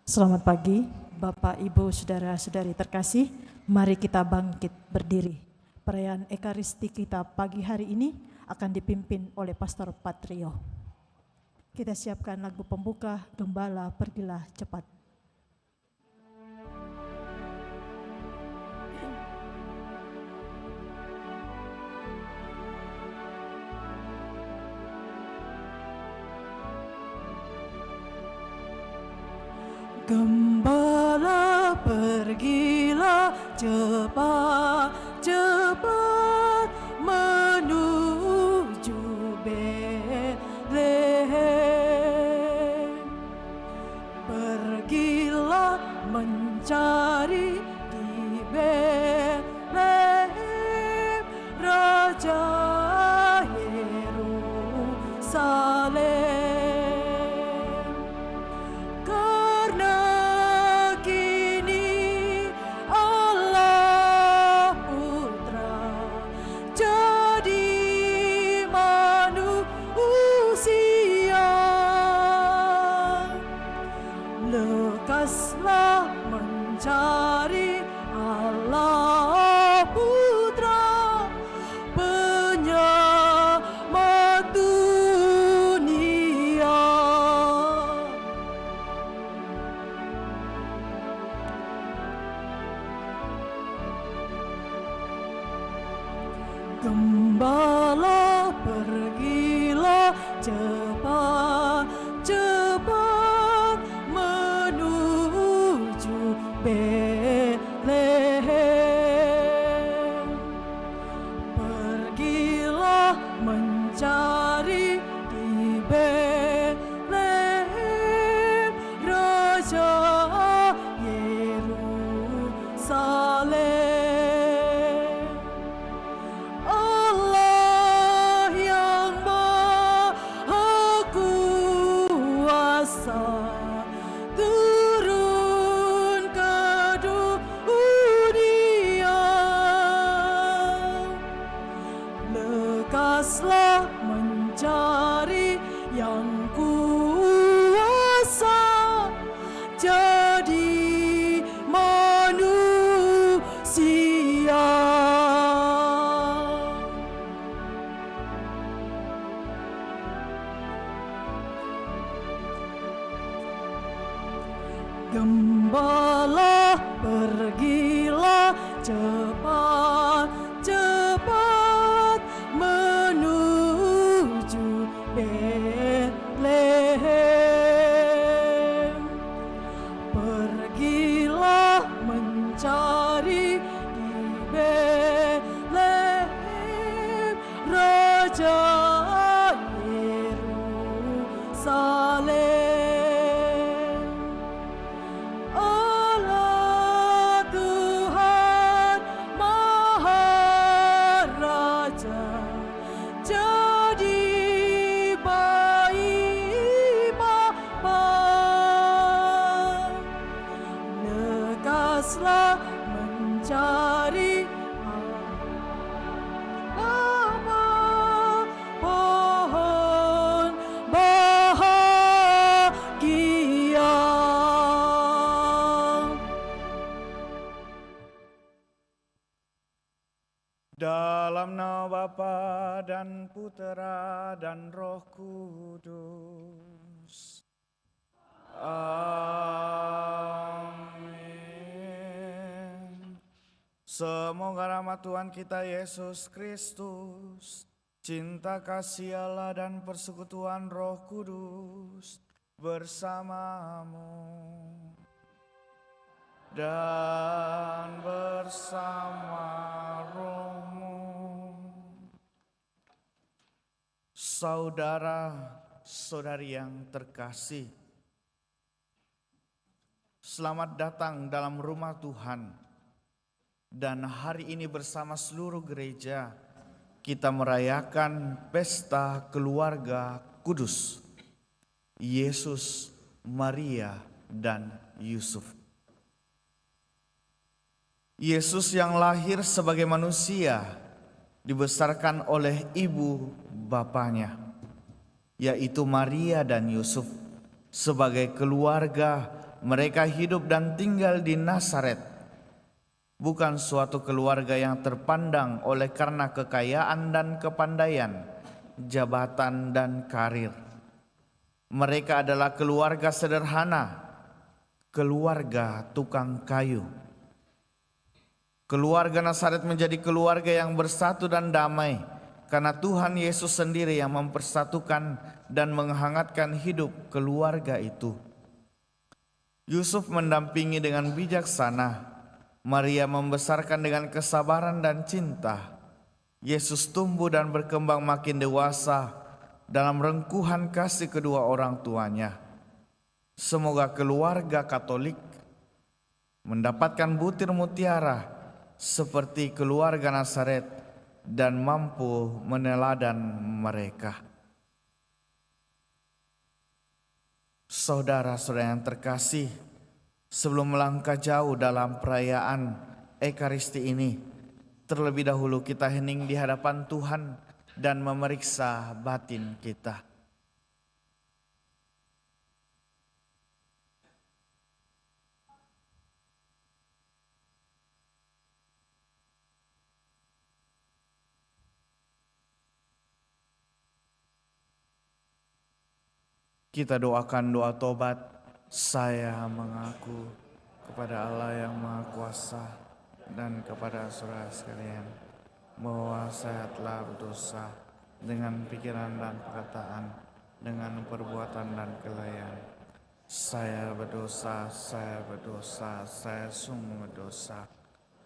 Selamat pagi, Bapak, Ibu, Saudara-saudari terkasih. Mari kita bangkit berdiri. Perayaan Ekaristi kita pagi hari ini akan dipimpin oleh Pastor Patrio. Kita siapkan lagu pembuka, Gembala Pergilah Cepat. Gembala pergilah cepat, cepat menuju Betlehem. Pergilah mencari di Betlehem Raja Yerusalem. Lekaslah mencari Allah Putra, penyelamat dunia. Gembala pergilah cepat, cepat menuju Betlehem. Pergilah mencari di Betlehem Raja Yerusalem. Allah yang Maha Kuasa turun ke dunia. Lekaslah mencari yang kuasa, jadi manusia. Gembala pergilah cepat, cepat menuju Betlehem. Pergilah mencari di Betlehem Raja Yerusalem. Lekaslah mencari apa pohon bahagia. Dalam nama Bapa dan Putera dan Roh Kudus. Amin. Semoga rahmat Tuhan kita Yesus Kristus, cinta kasih Allah dan persekutuan Roh Kudus bersamamu dan bersama rohmu. Saudara-saudari yang terkasih, selamat datang dalam rumah Tuhan. Dan hari ini bersama seluruh gereja kita merayakan pesta keluarga kudus Yesus, Maria, dan Yusuf. Yesus yang lahir sebagai manusia dibesarkan oleh ibu bapanya, yaitu Maria dan Yusuf, sebagai keluarga mereka hidup dan tinggal di Nazaret. Bukan suatu keluarga yang terpandang oleh karena kekayaan dan kepandaian, jabatan dan karir. Mereka adalah keluarga sederhana, keluarga tukang kayu. Keluarga Nazaret menjadi keluarga yang bersatu dan damai karena Tuhan Yesus sendiri yang mempersatukan dan menghangatkan hidup keluarga itu. Yusuf mendampingi dengan bijaksana. Maria membesarkan dengan kesabaran dan cinta. Yesus tumbuh dan berkembang makin dewasa dalam rengkuhan kasih kedua orang tuanya. Semoga keluarga Katolik mendapatkan butir mutiara seperti keluarga Nazaret dan mampu meneladan mereka. Saudara-saudara yang terkasih, sebelum melangkah jauh dalam perayaan Ekaristi ini, terlebih dahulu kita hening di hadapan Tuhan dan memeriksa batin kita. Kita doakan doa tobat. Saya mengaku kepada Allah yang Maha Kuasa dan kepada saudara sekalian bahwa saya telah berdosa dengan pikiran dan perkataan, dengan perbuatan dan kelalaian. Saya berdosa, saya sungguh berdosa.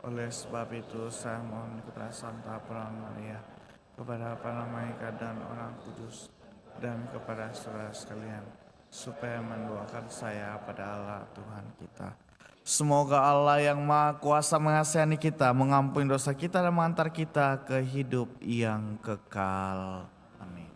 Oleh sebab itu saya mohon kepada Santa Peran Maria, kepada para malaikat dan orang kudus, dan kepada saudara sekalian, supaya mendoakan saya pada Allah Tuhan kita. Semoga Allah yang Maha Kuasa mengasihani kita, mengampuni dosa kita dan mengantar kita ke hidup yang kekal. Amin.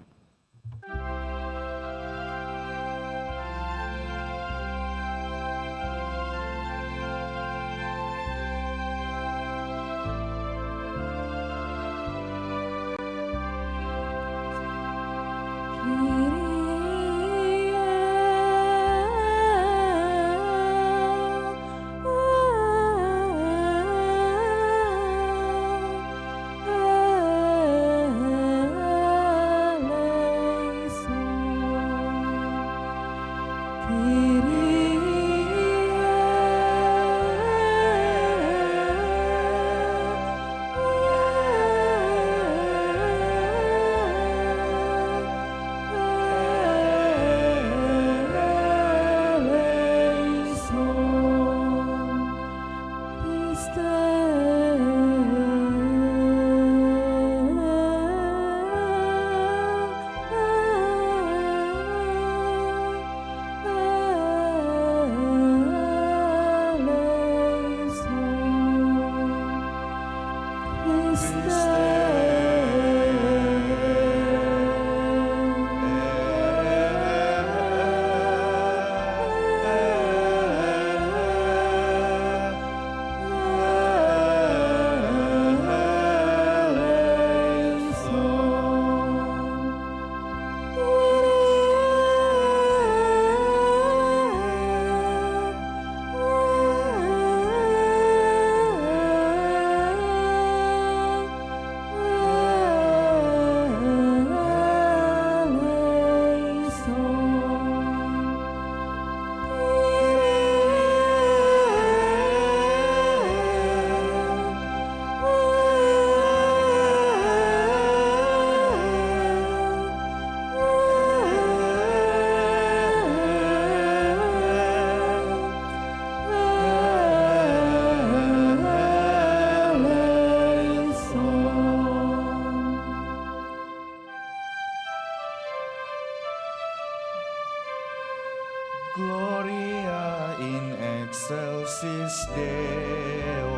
Gloria in excelsis Deo.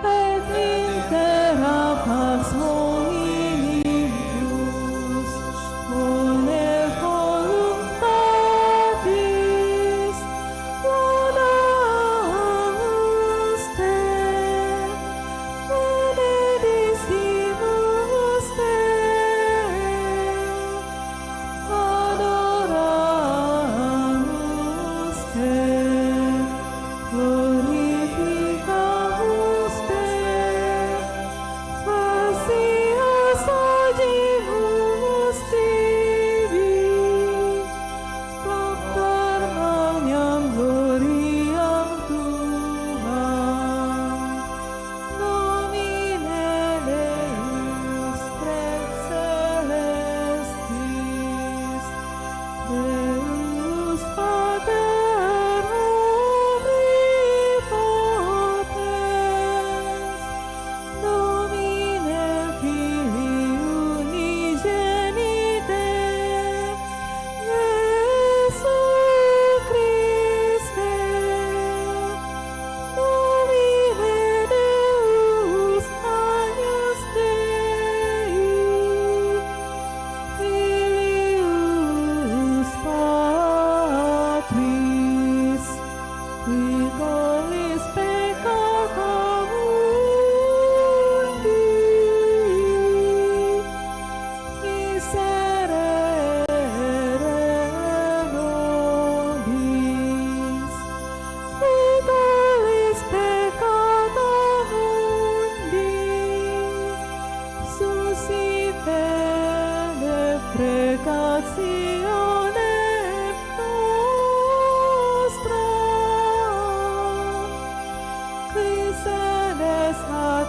Et intera pax hominibus une voluntatis laudamus te, benedicimus te, adoramus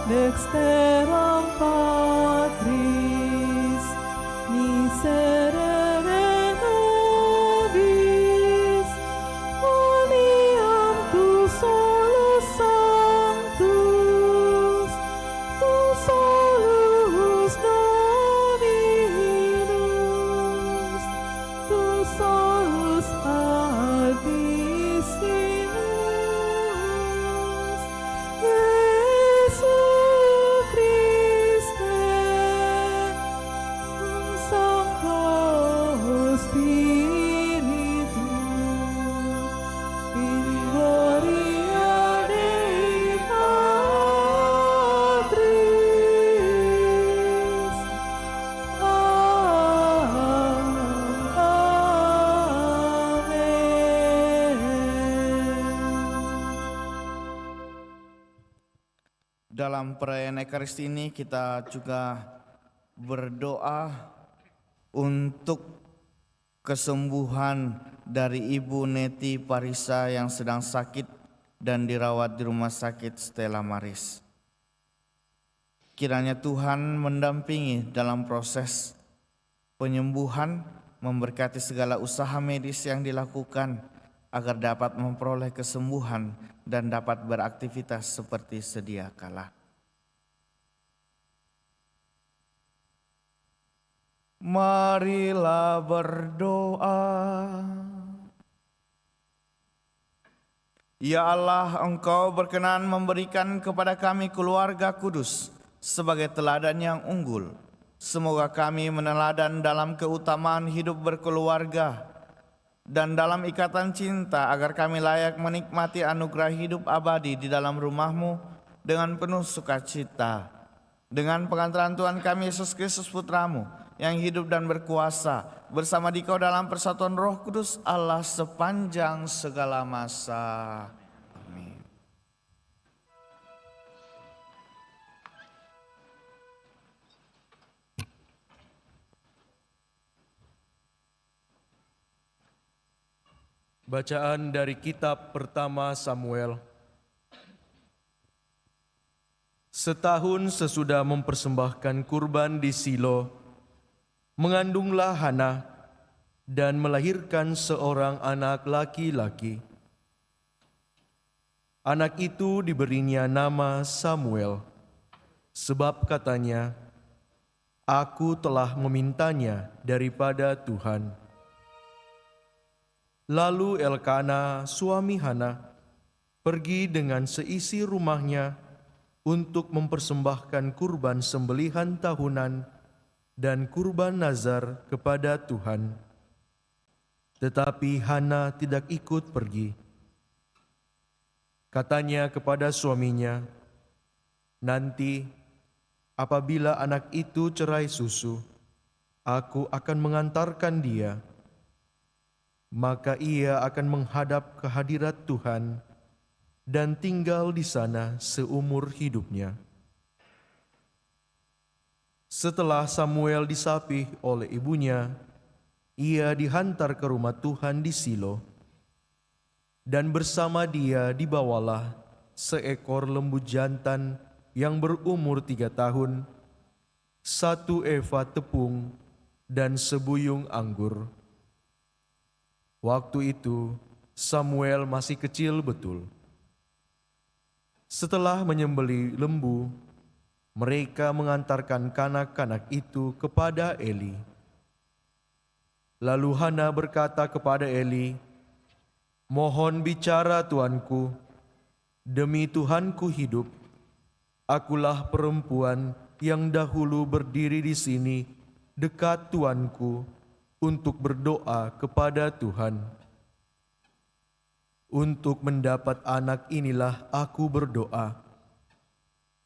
dexteram Patris, miserere nobis, uniam tu solus sanctus, tu solus Dominus, tu solus Altissimus, Jesu Christe, Sancto Spiritu, in gloria Dei Patris. Dalam perayaan Ekaristi ini kita juga berdoa untuk kesembuhan dari Ibu Neti Parisa yang sedang sakit dan dirawat di Rumah Sakit Stella Maris. Kiranya Tuhan mendampingi dalam proses penyembuhan, memberkati segala usaha medis yang dilakukan agar dapat memperoleh kesembuhan dan dapat beraktivitas seperti sedia kala. Marilah berdoa. Ya Allah, Engkau berkenan memberikan kepada kami keluarga kudus sebagai teladan yang unggul. Semoga kami meneladan dalam keutamaan hidup berkeluarga dan dalam ikatan cinta agar kami layak menikmati anugerah hidup abadi di dalam rumah-Mu dengan penuh sukacita. Dengan pengantaran Tuhan kami Yesus Kristus Putra-Mu yang hidup dan berkuasa bersama Dikau dalam persatuan Roh Kudus Allah sepanjang segala masa. Amin. Bacaan dari kitab pertama Samuel. Setahun sesudah mempersembahkan kurban di Silo, mengandunglah Hana dan melahirkan seorang anak laki-laki. Anak itu diberinya nama Samuel, sebab katanya, "Aku telah memintanya daripada Tuhan." Lalu Elkana, suami Hana, pergi dengan seisi rumahnya untuk mempersembahkan kurban sembelihan tahunan dan kurban nazar kepada Tuhan. Tetapi Hana tidak ikut pergi. Katanya kepada suaminya, "Nanti apabila anak itu cerai susu, aku akan mengantarkan dia. Maka ia akan menghadap ke hadirat Tuhan dan tinggal di sana seumur hidupnya." Setelah Samuel disapih oleh ibunya, ia dihantar ke rumah Tuhan di Silo, dan bersama dia dibawalah seekor lembu jantan yang berumur 3 tahun, 1 eva tepung, dan sebuyung anggur. Waktu itu Samuel masih kecil betul. Setelah menyembelih lembu, mereka mengantarkan kanak-kanak itu kepada Eli. Lalu Hana berkata kepada Eli, "Mohon bicara tuanku, demi Tuhanku hidup, akulah perempuan yang dahulu berdiri di sini dekat tuanku untuk berdoa kepada Tuhan. Untuk mendapat anak inilah aku berdoa,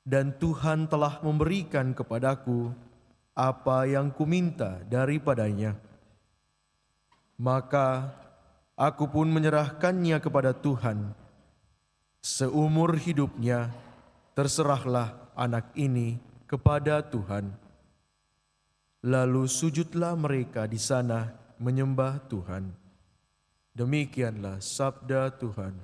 dan Tuhan telah memberikan kepadaku apa yang kuminta daripadanya. Maka aku pun menyerahkannya kepada Tuhan. Seumur hidupnya terserahlah anak ini kepada Tuhan." Lalu sujudlah mereka di sana menyembah Tuhan. Demikianlah sabda Tuhan.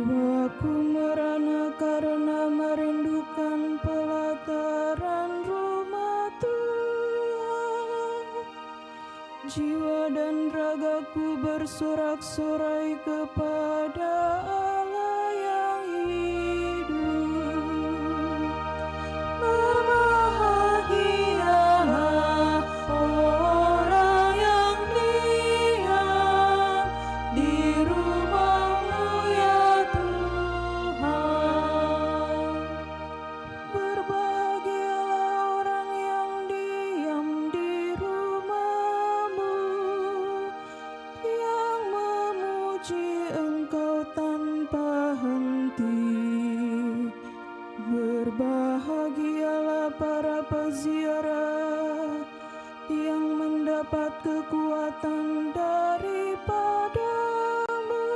Jiwaku merana karena merindukan pelataran rumah Tuhan. Jiwa dan ragaku bersorak-sorai kepada Allah yang hidup. Berbahagialah orang yang diam di rumah-Mu ya Tuhan. Berbahagialah orang yang diam di rumah-Mu, yang memuji Engkau tanpa henti. Berbahagialah para peziarah yang mendapat kekuatan daripada-Mu,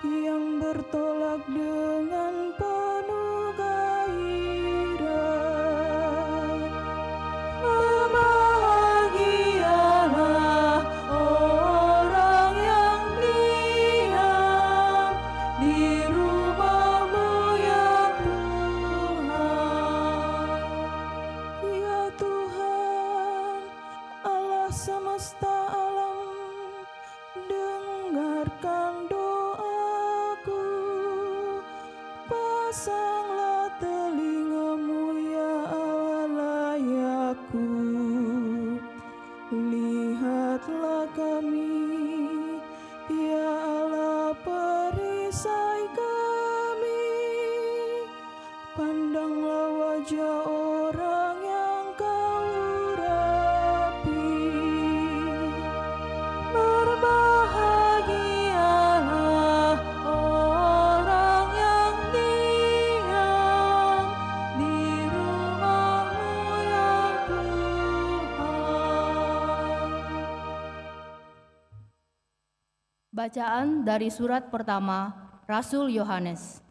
yang bertolak dengan penuh gairah. Berbahagialah orang yang diam di rumah-Mu ya Tuhan. Ya Tuhan, Allah semesta alam, dengarkan doaku. Pasanglah telinga-Mu ya Allah layakku. Lihatlah kami, ya Allah perisai kami. Pandanglah wajah orang yang Kau urapi. Berbahagialah orang yang diam di rumah-Mu ya Tuhan. Bacaan dari surat pertama Rasul Yohanes.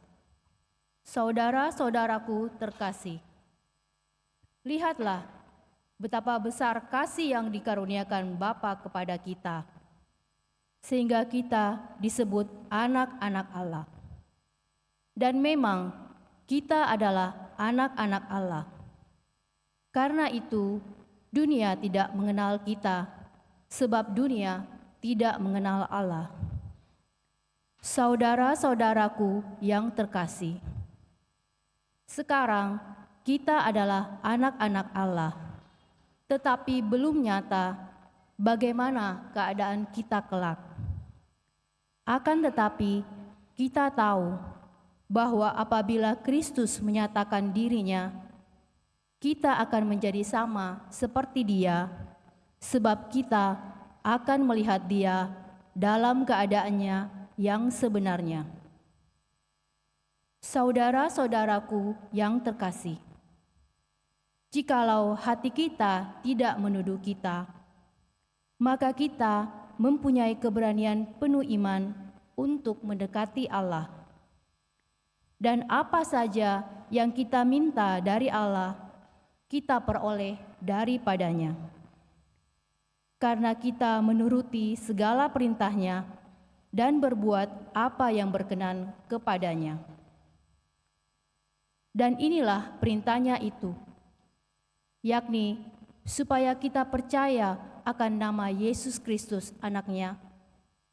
Saudara-saudaraku terkasih, lihatlah betapa besar kasih yang dikaruniakan Bapa kepada kita, sehingga kita disebut anak-anak Allah. Dan memang kita adalah anak-anak Allah. Karena itu, dunia tidak mengenal kita, sebab dunia tidak mengenal Allah. Saudara-saudaraku yang terkasih, sekarang kita adalah anak-anak Allah, tetapi belum nyata bagaimana keadaan kita kelak. Akan tetapi kita tahu bahwa apabila Kristus menyatakan dirinya, kita akan menjadi sama seperti Dia, sebab kita akan melihat Dia dalam keadaannya yang sebenarnya. Saudara-saudaraku yang terkasih, jikalau hati kita tidak menuduh kita, maka kita mempunyai keberanian penuh iman untuk mendekati Allah. Dan apa saja yang kita minta dari Allah, kita peroleh daripadanya. Karena kita menuruti segala perintahnya dan berbuat apa yang berkenan kepadanya. Dan inilah perintahnya itu, yakni supaya kita percaya akan nama Yesus Kristus anaknya,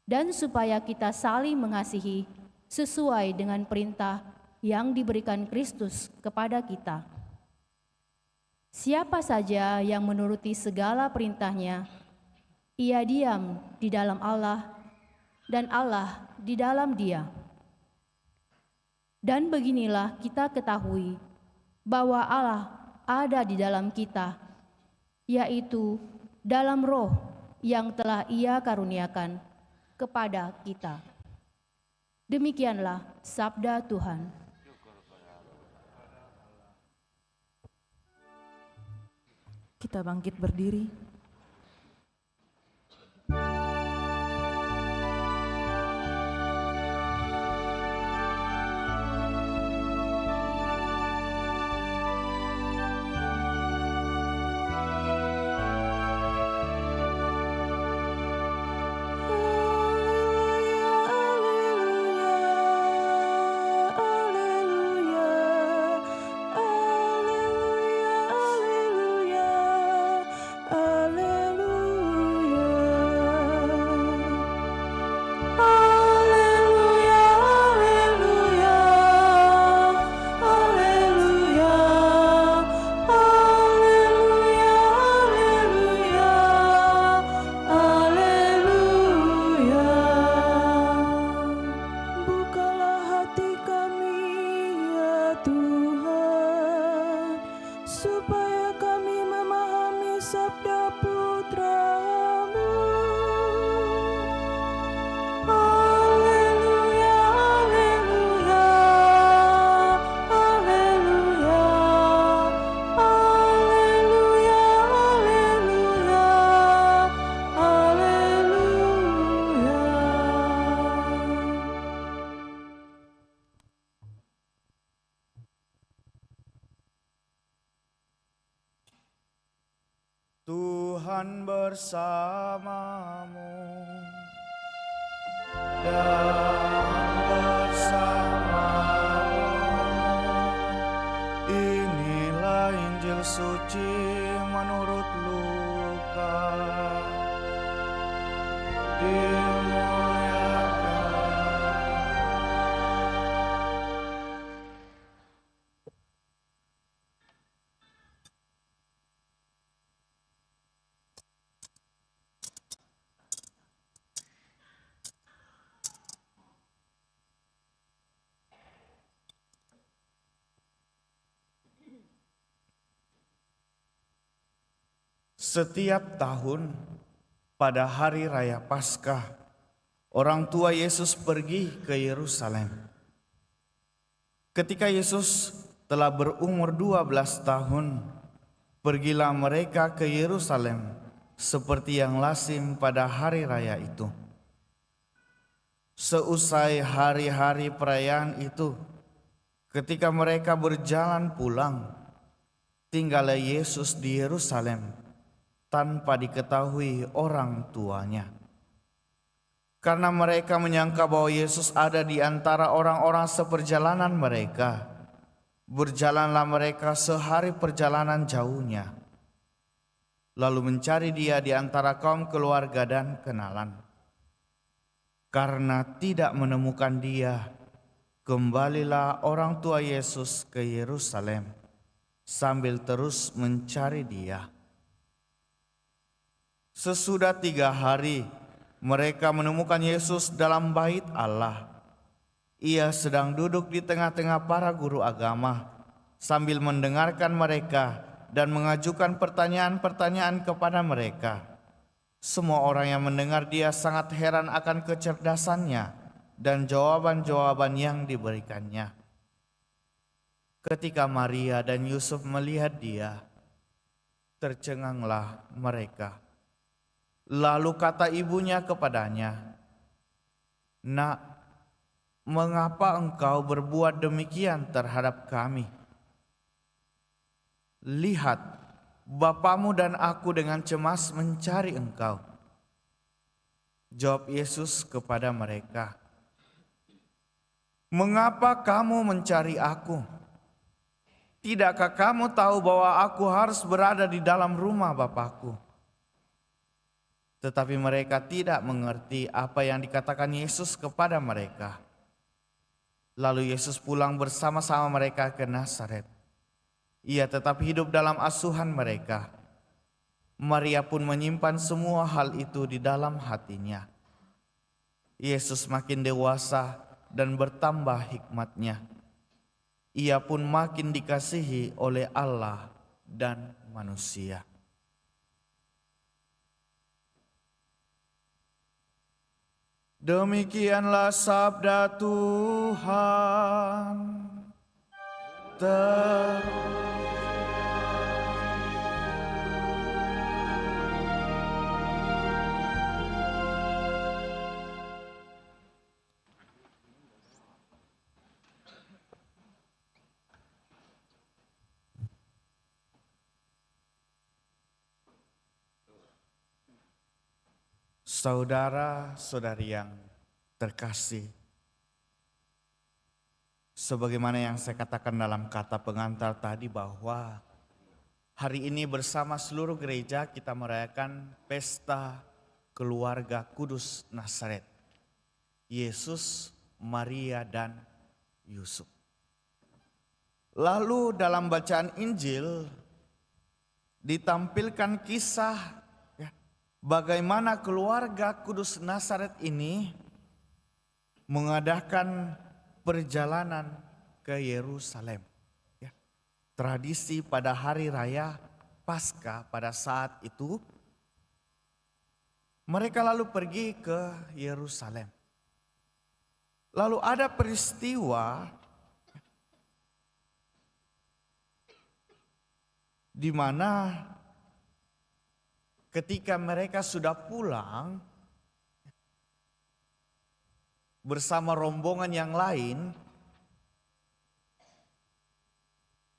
dan supaya kita saling mengasihi sesuai dengan perintah yang diberikan Kristus kepada kita. Siapa saja yang menuruti segala perintahnya, ia diam di dalam Allah, dan Allah di dalam dia. Dan beginilah kita ketahui bahwa Allah ada di dalam kita, yaitu dalam Roh yang telah Ia karuniakan kepada kita. Demikianlah sabda Tuhan. Kita bangkit berdiri. Haleluya, haleluya, Tuhan bersamamu dan bersamamu. Inilah Injil suci menurut Lukas. Dimuliakan. Setiap tahun pada hari raya Paskah, orang tua Yesus pergi ke Yerusalem. Ketika Yesus telah berumur 12 tahun, pergilah mereka ke Yerusalem seperti yang lazim pada hari raya itu. Seusai hari-hari perayaan itu, ketika mereka berjalan pulang, tinggallah Yesus di Yerusalem tanpa diketahui orang tuanya. Karena mereka menyangka bahwa Yesus ada di antara orang-orang seperjalanan mereka, berjalanlah mereka sehari perjalanan jauhnya, lalu mencari dia di antara kaum keluarga dan kenalan. Karena tidak menemukan dia, kembalilah orang tua Yesus ke Yerusalem sambil terus mencari dia. Sesudah 3 hari, mereka menemukan Yesus dalam bait Allah. Ia sedang duduk di tengah-tengah para guru agama sambil mendengarkan mereka dan mengajukan pertanyaan-pertanyaan kepada mereka. Semua orang yang mendengar dia sangat heran akan kecerdasannya dan jawaban-jawaban yang diberikannya. Ketika Maria dan Yusuf melihat dia, tercenganglah mereka. Lalu kata ibunya kepadanya, "Nak, mengapa engkau berbuat demikian terhadap kami? Lihat, bapamu dan aku dengan cemas mencari engkau." Jawab Yesus kepada mereka, "Mengapa kamu mencari aku? Tidakkah kamu tahu bahwa aku harus berada di dalam rumah Bapakku?" Tetapi mereka tidak mengerti apa yang dikatakan Yesus kepada mereka. Lalu Yesus pulang bersama-sama mereka ke Nazaret. Ia tetap hidup dalam asuhan mereka. Maria pun menyimpan semua hal itu di dalam hatinya. Yesus makin dewasa dan bertambah hikmatnya. Ia pun makin dikasihi oleh Allah dan manusia. Demikianlah sabda Tuhan. Saudara-saudari yang terkasih, sebagaimana yang saya katakan dalam kata pengantar tadi bahwa hari ini bersama seluruh gereja kita merayakan pesta keluarga kudus Nazaret, Yesus, Maria, dan Yusuf. Lalu dalam bacaan Injil ditampilkan kisah bagaimana keluarga kudus Nazaret ini mengadakan perjalanan ke Yerusalem. Tradisi pada hari raya Paskah pada saat itu, mereka lalu pergi ke Yerusalem. Lalu ada peristiwa di mana ketika mereka sudah pulang bersama rombongan yang lain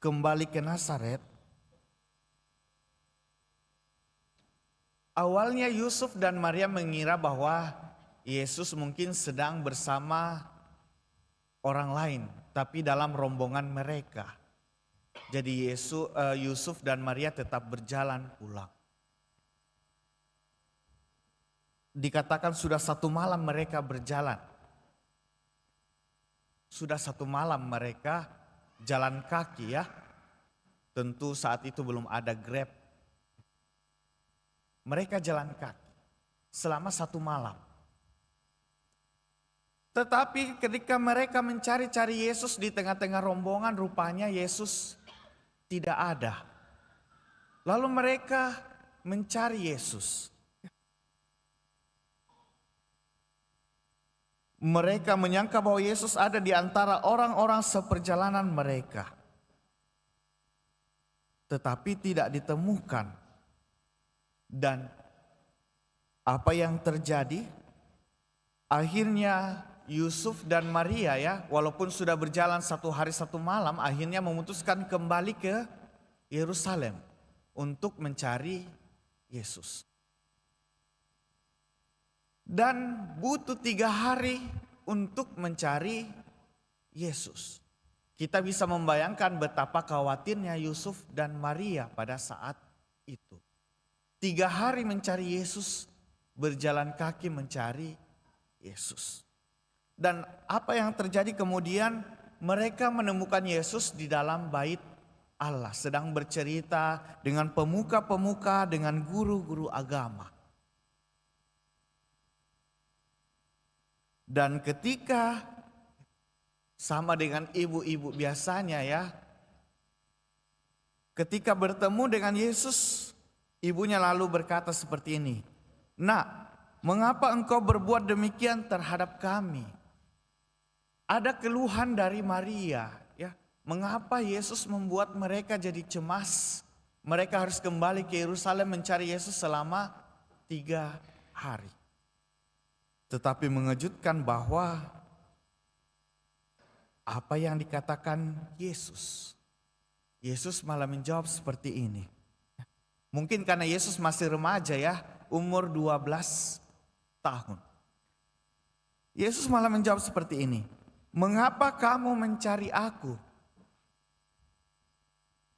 kembali ke Nazaret, Awalnya Yusuf dan Maria mengira bahwa Yesus mungkin sedang bersama orang lain, tapi dalam rombongan mereka. Jadi Yusuf dan Maria tetap berjalan pulang. Dikatakan sudah 1 malam mereka berjalan. Sudah 1 malam mereka jalan kaki ya. Tentu saat itu belum ada Grab. Mereka jalan kaki selama 1 malam. Tetapi ketika mereka mencari-cari Yesus di tengah-tengah rombongan, rupanya Yesus tidak ada. Lalu mereka mencari Yesus. Mereka menyangka bahwa Yesus ada di antara orang-orang seperjalanan mereka. Tetapi tidak ditemukan. Dan apa yang terjadi? Akhirnya Yusuf dan Maria ya, walaupun sudah berjalan 1 hari 1 malam, akhirnya memutuskan kembali ke Yerusalem untuk mencari Yesus. Dan butuh 3 hari untuk mencari Yesus. Kita bisa membayangkan betapa khawatirnya Yusuf dan Maria pada saat itu. 3 hari mencari Yesus, berjalan kaki mencari Yesus. Dan apa yang terjadi kemudian? Mereka menemukan Yesus di dalam bait Allah, sedang bercerita dengan pemuka-pemuka, dengan guru-guru agama. Dan ketika sama dengan ibu-ibu biasanya ya, ketika bertemu dengan Yesus, ibunya lalu berkata seperti ini, "Nak, mengapa engkau berbuat demikian terhadap kami?" Ada keluhan dari Maria ya, mengapa Yesus membuat mereka jadi cemas? Mereka harus kembali ke Yerusalem mencari Yesus selama 3 hari. Tetapi mengejutkan bahwa apa yang dikatakan Yesus malah menjawab seperti ini. Mungkin karena Yesus masih remaja ya, umur 12 tahun. Yesus malah menjawab seperti ini, "Mengapa kamu mencari aku?"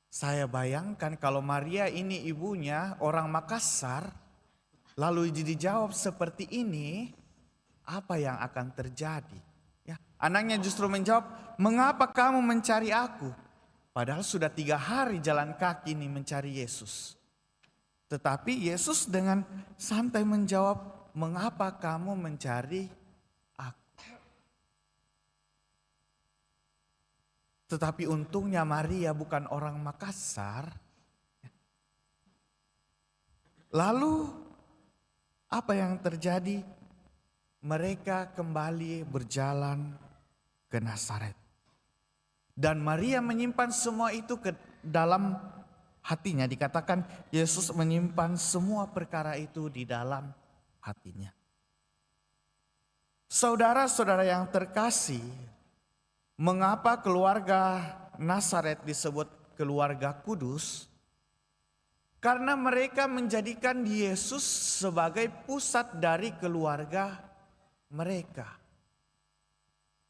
Saya bayangkan kalau Maria ini ibunya orang Makassar, lalu dijawab seperti ini, apa yang akan terjadi? Ya, anaknya justru menjawab, "Mengapa kamu mencari aku?" Padahal sudah 3 hari jalan kaki ini mencari Yesus. Tetapi Yesus dengan santai menjawab, "Mengapa kamu mencari aku?" Tetapi untungnya Maria bukan orang Makassar. Lalu apa yang terjadi? Mereka kembali berjalan ke Nazaret. Dan Maria menyimpan semua itu ke dalam hatinya. Dikatakan Yesus menyimpan semua perkara itu di dalam hatinya. Saudara-saudara yang terkasih, mengapa keluarga Nazaret disebut keluarga kudus? Karena mereka menjadikan Yesus sebagai pusat dari keluarga mereka.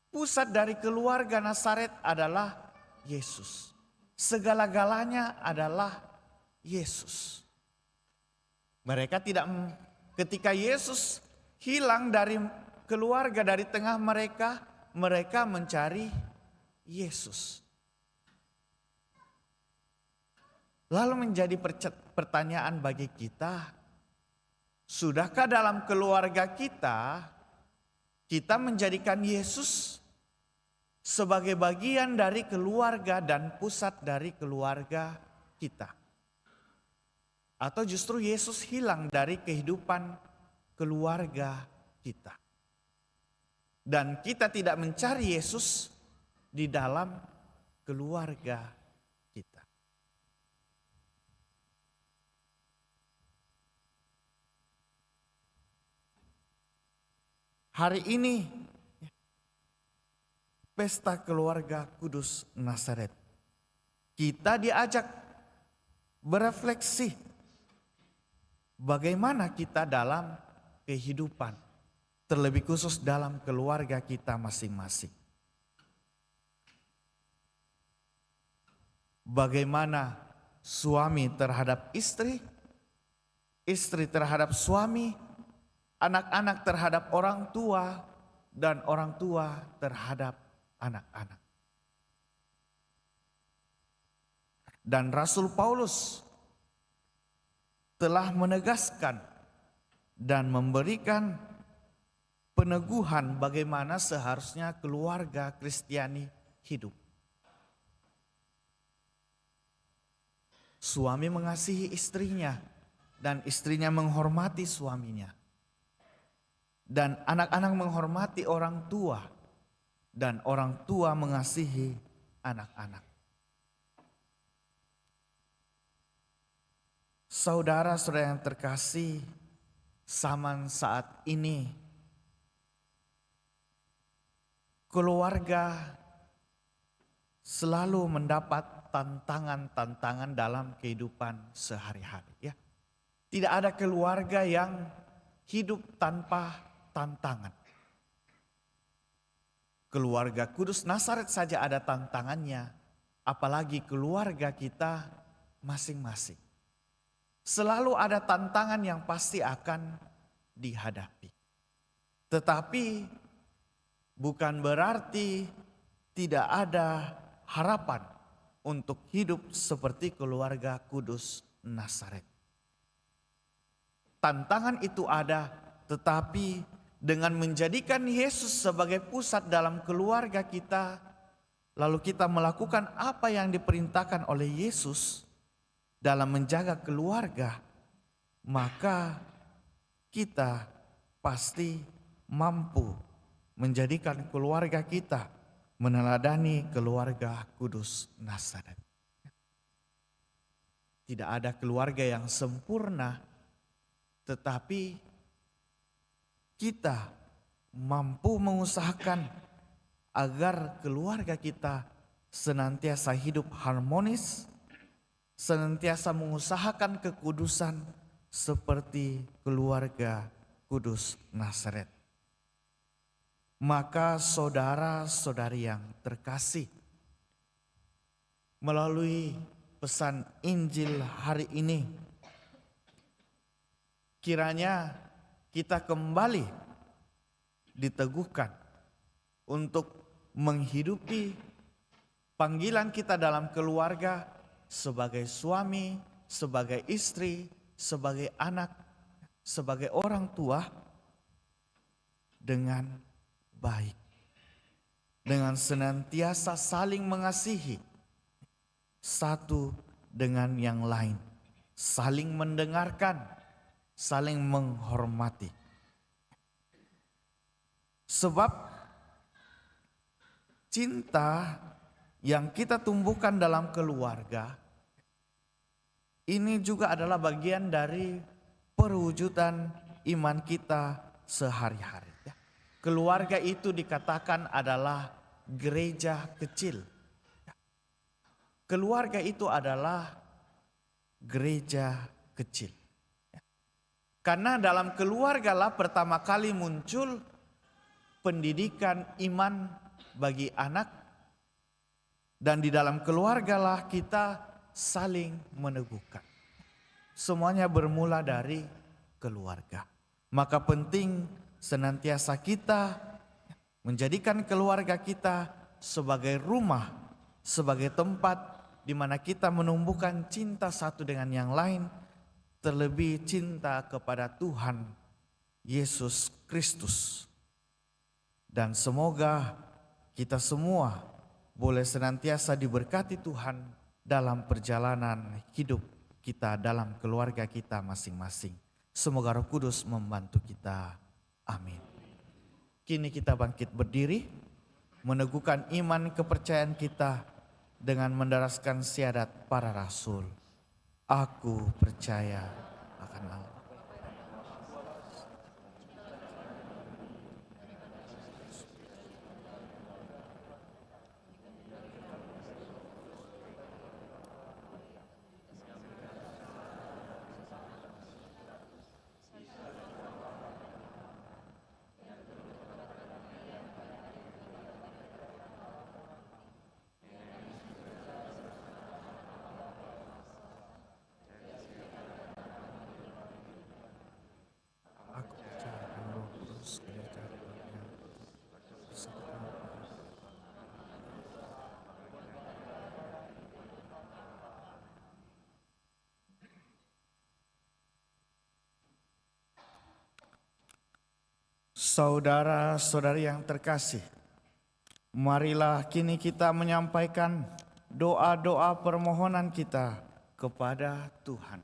Pusat dari keluarga Nazaret adalah Yesus. Segala-galanya adalah Yesus. Mereka tidak, ketika Yesus hilang dari keluarga, dari tengah mereka, mereka mencari Yesus. Lalu menjadi pertanyaan bagi kita, sudahkah dalam keluarga kita menjadikan Yesus sebagai bagian dari keluarga dan pusat dari keluarga kita? Atau justru Yesus hilang dari kehidupan keluarga kita? Dan kita tidak mencari Yesus di dalam keluarga kita. Hari ini pesta keluarga kudus Nazaret. Kita diajak berefleksi bagaimana kita dalam kehidupan, terlebih khusus dalam keluarga kita masing-masing. Bagaimana suami terhadap istri, istri terhadap suami, anak-anak terhadap orang tua, dan orang tua terhadap anak-anak. Dan Rasul Paulus telah menegaskan dan memberikan peneguhan bagaimana seharusnya keluarga Kristiani hidup. Suami mengasihi istrinya dan istrinya menghormati suaminya. Dan anak-anak menghormati orang tua dan orang tua mengasihi anak-anak. Saudara-saudara yang terkasih, zaman saat ini keluarga selalu mendapat tantangan-tantangan dalam kehidupan sehari-hari, ya. Tidak ada keluarga yang hidup tanpa tantangan. Keluarga Kudus Nazaret saja ada tantangannya, apalagi keluarga kita masing-masing. Selalu ada tantangan yang pasti akan dihadapi. Tetapi bukan berarti tidak ada harapan untuk hidup seperti keluarga Kudus Nazaret. Tantangan itu ada, tetapi dengan menjadikan Yesus sebagai pusat dalam keluarga kita, lalu kita melakukan apa yang diperintahkan oleh Yesus dalam menjaga keluarga, maka kita pasti mampu menjadikan keluarga kita meneladani keluarga Kudus Nazaret. Tidak ada keluarga yang sempurna, tetapi kita mampu mengusahakan agar keluarga kita senantiasa hidup harmonis, senantiasa mengusahakan kekudusan seperti keluarga Kudus Nazaret. Maka saudara-saudari yang terkasih, melalui pesan Injil hari ini, kiranya kita kembali diteguhkan untuk menghidupi panggilan kita dalam keluarga sebagai suami, sebagai istri, sebagai anak, sebagai orang tua dengan baik, dengan senantiasa saling mengasihi satu dengan yang lain, saling mendengarkan, saling menghormati. Sebab cinta yang kita tumbuhkan dalam keluarga ini juga adalah bagian dari perwujudan iman kita sehari-hari. Keluarga itu dikatakan adalah gereja kecil. Keluarga itu adalah gereja kecil. Karena dalam keluarga lah pertama kali muncul pendidikan iman bagi anak. Dan di dalam keluarga lah kita saling meneguhkan. Semuanya bermula dari keluarga. Maka penting senantiasa kita menjadikan keluarga kita sebagai rumah, sebagai tempat di mana kita menumbuhkan cinta satu dengan yang lain, terlebih cinta kepada Tuhan Yesus Kristus. Dan semoga kita semua boleh senantiasa diberkati Tuhan dalam perjalanan hidup kita dalam keluarga kita masing-masing. Semoga Roh Kudus membantu kita. Amin. Kini kita bangkit berdiri, meneguhkan iman kepercayaan kita dengan mendaraskan syahadat para rasul. Aku percaya akan Allah. Saudara-saudari yang terkasih, marilah kini kita menyampaikan doa-doa permohonan kita kepada Tuhan.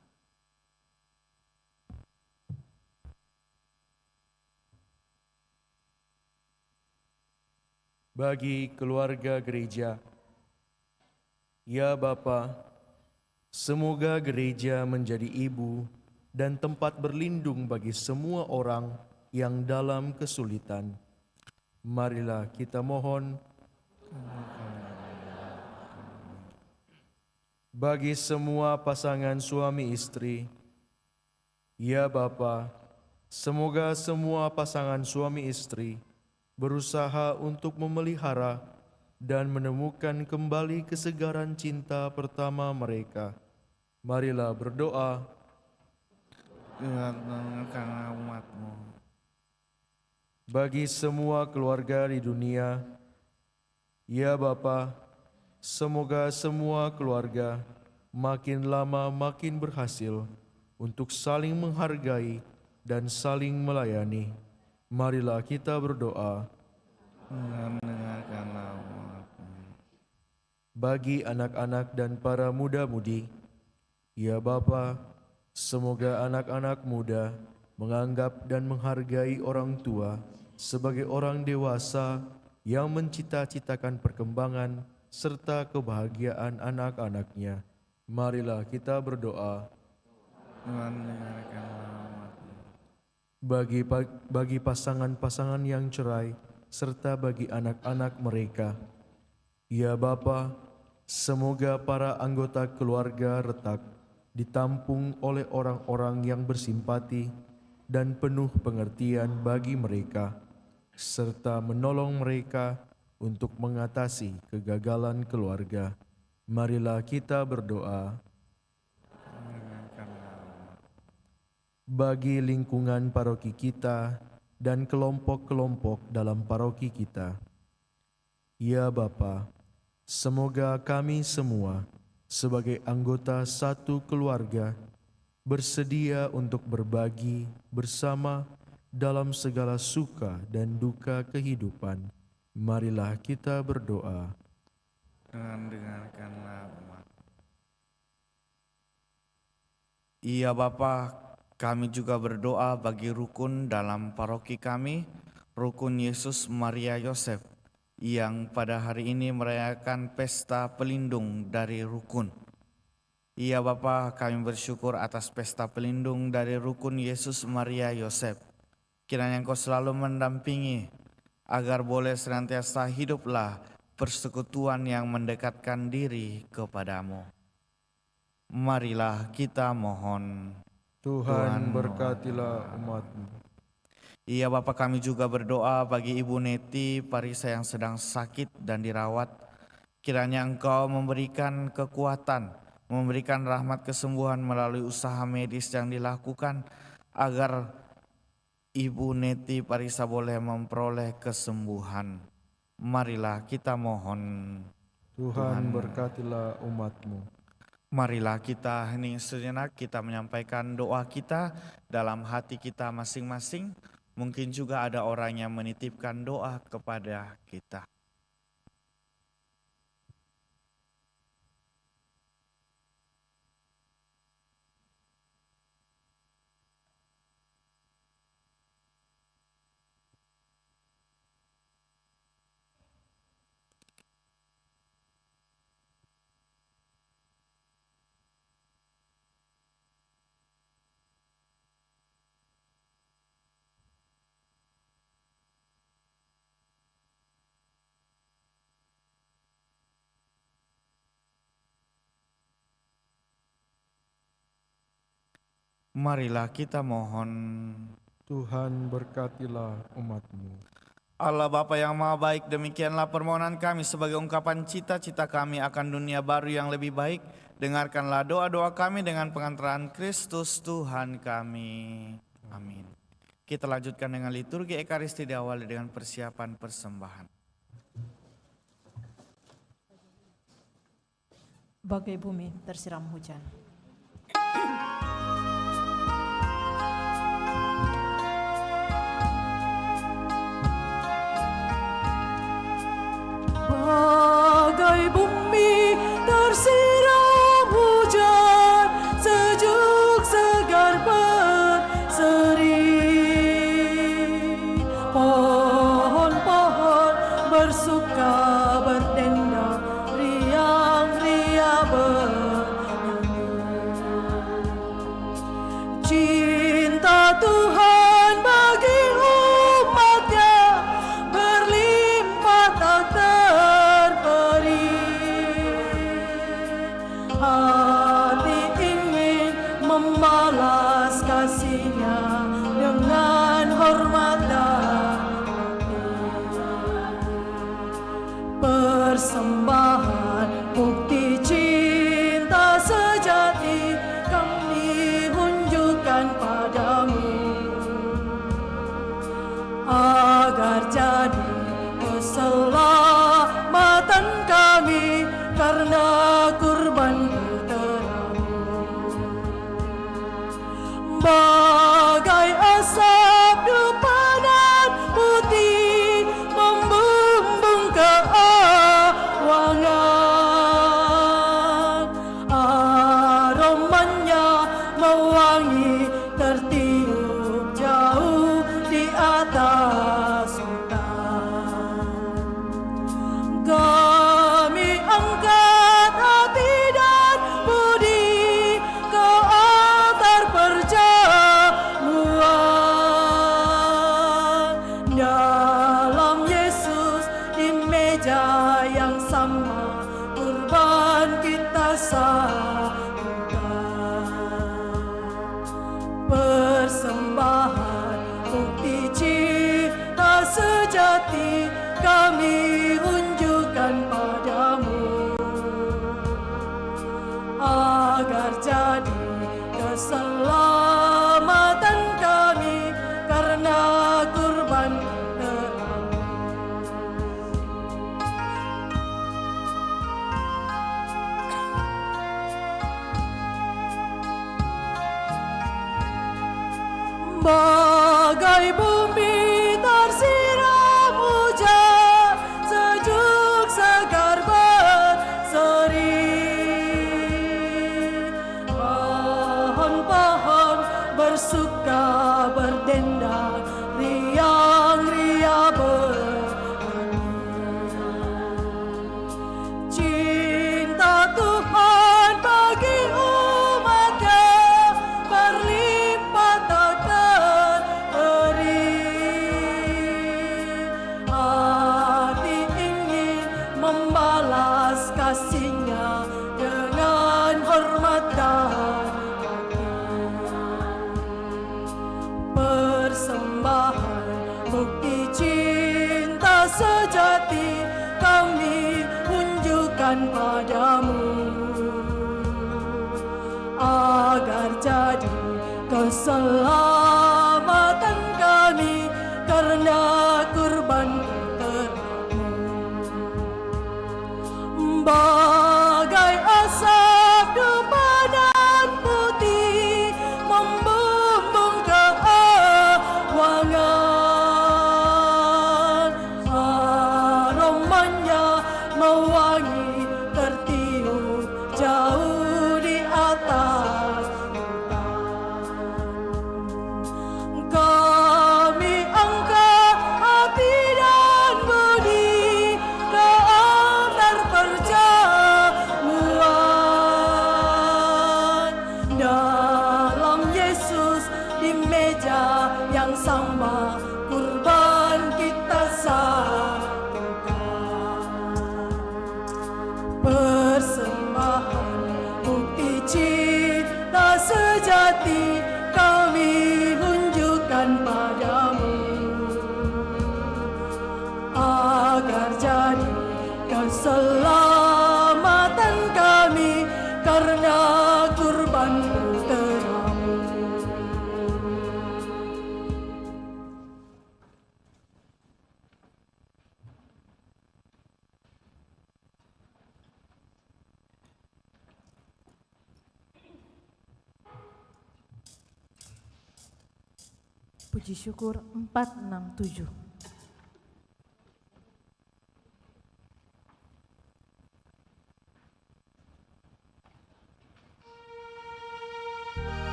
Bagi keluarga gereja, ya Bapa, semoga gereja menjadi ibu dan tempat berlindung bagi semua orang yang dalam kesulitan. Marilah kita mohon. Bagi semua pasangan suami istri, ya Bapa, semoga semua pasangan suami istri berusaha untuk memelihara dan menemukan kembali kesegaran cinta pertama mereka. Marilah berdoa. Karena umat-Mu. Bagi semua keluarga di dunia, ya Bapa, semoga semua keluarga makin lama makin berhasil untuk saling menghargai dan saling melayani. Marilah kita berdoa. Mendengarkanlah umat-Mu. Bagi anak-anak dan para muda-mudi, ya Bapa, semoga anak-anak muda menganggap dan menghargai orang tua sebagai orang dewasa yang mencita-citakan perkembangan serta kebahagiaan anak-anaknya. Marilah kita berdoa. Mendengarkanlah umat-Mu. Bagi pasangan-pasangan yang cerai serta bagi anak-anak mereka, ya Bapa, semoga para anggota keluarga retak ditampung oleh orang-orang yang bersimpati dan penuh pengertian bagi mereka, serta menolong mereka untuk mengatasi kegagalan keluarga. Marilah kita berdoa. Bagi lingkungan paroki kita dan kelompok-kelompok dalam paroki kita, ya Bapa, semoga kami semua sebagai anggota satu keluarga bersedia untuk berbagi bersama dalam segala suka dan duka kehidupan. Marilah kita berdoa. Dengarkanlah umat. Iya Bapa, kami juga berdoa bagi rukun dalam paroki kami, rukun Yesus Maria Yosef, yang pada hari ini merayakan pesta pelindung dari rukun. Iya Bapa, kami bersyukur atas pesta pelindung dari rukun Yesus Maria Yosef. Kiranya Engkau selalu mendampingi, agar boleh senantiasa hiduplah persekutuan yang mendekatkan diri kepadamu. Marilah kita mohon. Tuhan berkatilah umat-Mu. Iya Bapa, kami juga berdoa bagi Ibu Neti Parisa yang sedang sakit dan dirawat. Kiranya Engkau memberikan kekuatan, memberikan rahmat kesembuhan melalui usaha medis yang dilakukan, agar Ibu Neti Parisa boleh memperoleh kesembuhan. Marilah kita mohon. Tuhan berkatilah umat-Mu. Marilah kita hening sejenak, kita menyampaikan doa kita dalam hati kita masing-masing. Mungkin juga ada orang yang menitipkan doa kepada kita. Marilah kita mohon. Tuhan berkatilah umat-Mu. Allah Bapa yang Maha Baik, demikianlah permohonan kami sebagai ungkapan cita-cita kami akan dunia baru yang lebih baik. Dengarkanlah doa-doa kami dengan pengantaran Kristus Tuhan kami. Amin. Kita lanjutkan dengan liturgi Ekaristi diawali dengan persiapan persembahan. Bagai bumi tersiram hujan. Persembahan bukti cinta sejati kami unjukkan padamu, agar jadi keselamatan kami karena kurban putramu. Bagai asap depadan putih membumbung ke awangan, aromanya mewangi tertiup jauh di atas hutan. Kami angkat hati dan budi ke altar perjamuan. Dalam Yesus di meja yang sama kurban kita satukan. Persembahan bukti cinta sejati kami unjukkan padamu, agar jadi keselamatan kami karena kurban putramu. Bagai bumi tersiram hujan, sejuk segar berseri, pohon-pohon bersuka berdendang, riang-riang bernyanyi. Cinta Tuhan bagi umatnya berlimpah tak terhenti. Hati ingin membalas kasihnya dengan hormat dan persembahan bukti cinta sejati kami unjukkan padamu, agar jadi keselamatan kami karena kurban putramu. Bagai asap depadan putih membumbung ke awangan, aromanya mewangi tertiup jauh di atas hutan. Kami angkat hati dan budi ke altar perjamuan. Dalam Yesus di meja yang sama kurban kita satukan. Persembahan bukti cinta sejati kami unjukkan padamu, agar jadi keselamatan kami karena kurban putramu. Puji syukur 467.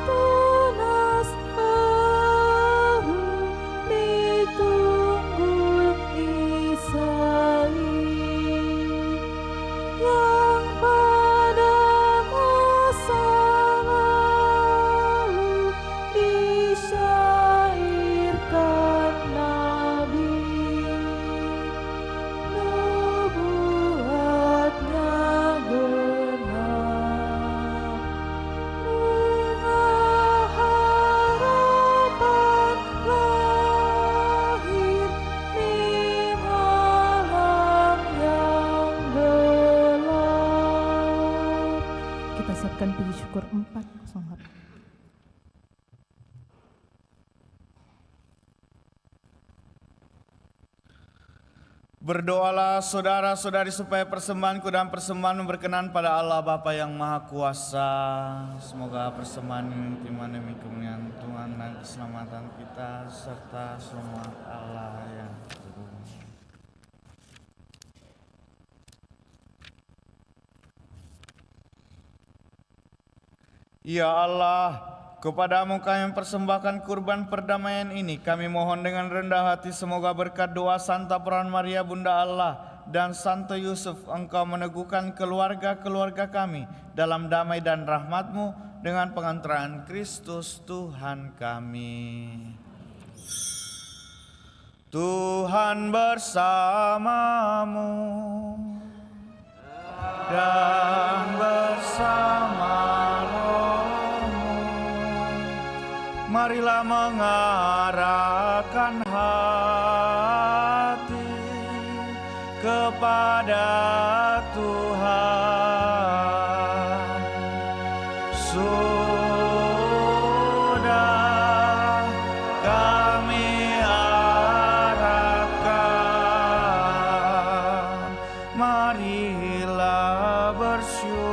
Tunas baru ditunggul Isai. puji syukur 408. Berdoalah saudara-saudari supaya persembahanku dan persembahan berkenan pada Allah Bapa yang Maha Kuasa. Semoga persembahan ini demi kemuliaan Tuhan dan keselamatan kita serta semua Allah yang turun. Ya Allah, kepadamu kami mempersembahkan kurban perdamaian ini. Kami mohon dengan rendah hati semoga berkat doa Santa Perawan Maria Bunda Allah dan Santo Yusuf Engkau meneguhkan keluarga-keluarga kami dalam damai dan rahmat-Mu dengan pengantaran Kristus Tuhan kami. Tuhan bersamamu dan bersama marilah mengarahkan hati kepada Tuhan. Sudah kami arahkan, marilah bersyukur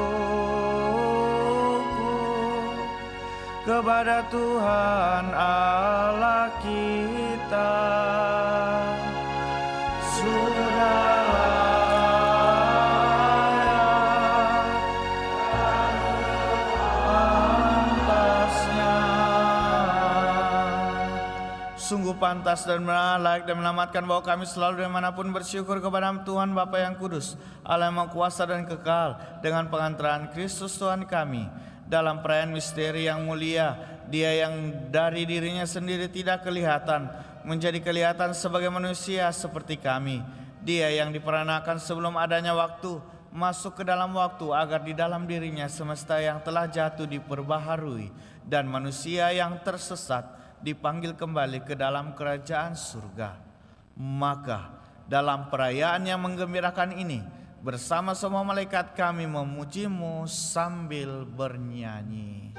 kepada Tuhan Allah kita. Sudah layak pantasnya. Sungguh pantas dan layak dan menyelamatkan bahwa kami selalu dimanapun bersyukur kepada Tuhan Bapa yang kudus, Allah yang Maha Kuasa dan kekal, dengan pengantaran Kristus Tuhan kami. Dalam perayaan misteri yang mulia, Dia yang dari dirinya sendiri tidak kelihatan, menjadi kelihatan sebagai manusia seperti kami. Dia yang diperanakan sebelum adanya waktu, masuk ke dalam waktu agar di dalam dirinya semesta yang telah jatuh diperbaharui, dan manusia yang tersesat dipanggil kembali ke dalam kerajaan surga. Maka dalam perayaan yang menggembirakan ini, bersama semua malaikat kami memuji-Mu sambil bernyanyi.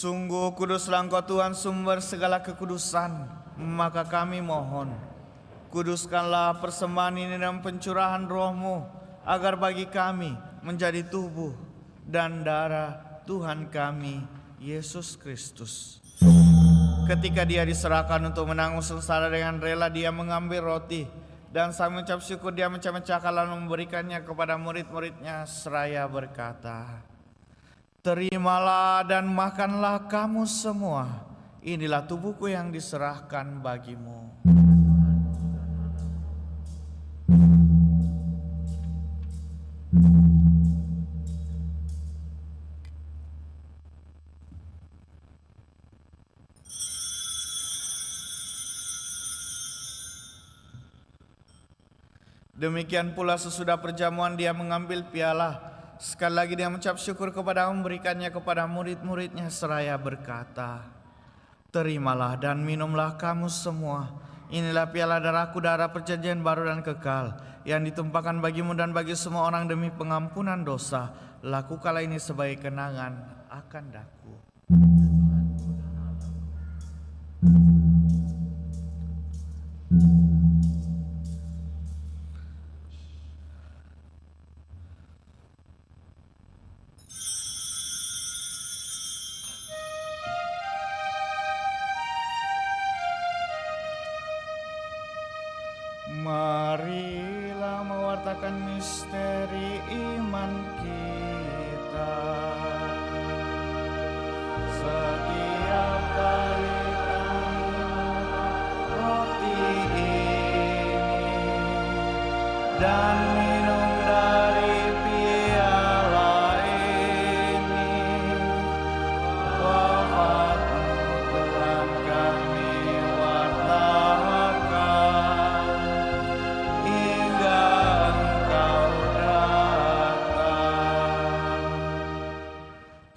Sungguh kuduslah Engkau Tuhan, sumber segala kekudusan. Maka kami mohon, kuduskanlah persembahan ini dan pencurahan Roh-Mu, agar bagi kami menjadi tubuh dan darah Tuhan kami, Yesus Kristus. Ketika Dia diserahkan untuk menanggung sengsara dengan rela, Dia mengambil roti, dan sambil mengucap syukur Dia mecah-mecahkan lalu memberikannya kepada murid-muridnya seraya berkata, "Terimalah dan makanlah kamu semua. inilah tubuhku yang diserahkan bagimu. Demikian pula sesudah perjamuan dia mengambil piala. Sekali lagi dia mengucap syukur kepada Allah, memberikannya kepada murid-muridnya seraya berkata, "Terimalah dan minumlah kamu semua. Inilah piala darahku, darah perjanjian baru dan kekal, yang ditumpahkan bagimu dan bagi semua orang demi pengampunan dosa. Lakukanlah ini sebagai kenangan akan daku." Marilah mewartakan misteri iman kita. Setiap kali kami roti ini dan minum dari piala ini, wafat-Mu Tuhan kami wartakan hingga Engkau datang.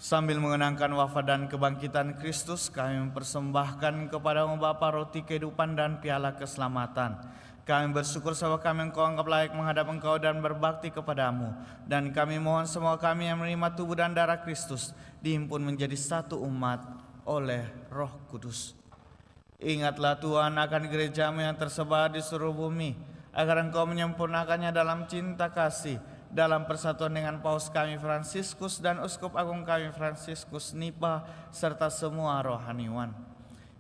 Sambil mengenangkan wafat dan kebangkitan Kristus, kami mempersembahkan kepada-Mu Bapa roti kehidupan dan piala keselamatan. Kami bersyukur sebab kami Engkau anggap layak menghadap Engkau dan berbakti kepada-Mu. Dan kami mohon semua kami yang menerima tubuh dan darah Kristus dihimpun menjadi satu umat oleh Roh Kudus. Ingatlah Tuhan akan gereja-Mu yang tersebar di seluruh bumi, agar Engkau menyempurnakannya dalam cinta kasih, dalam persatuan dengan Paus kami Fransiskus dan Uskup Agung kami Fransiskus Nipa, serta semua rohaniwan.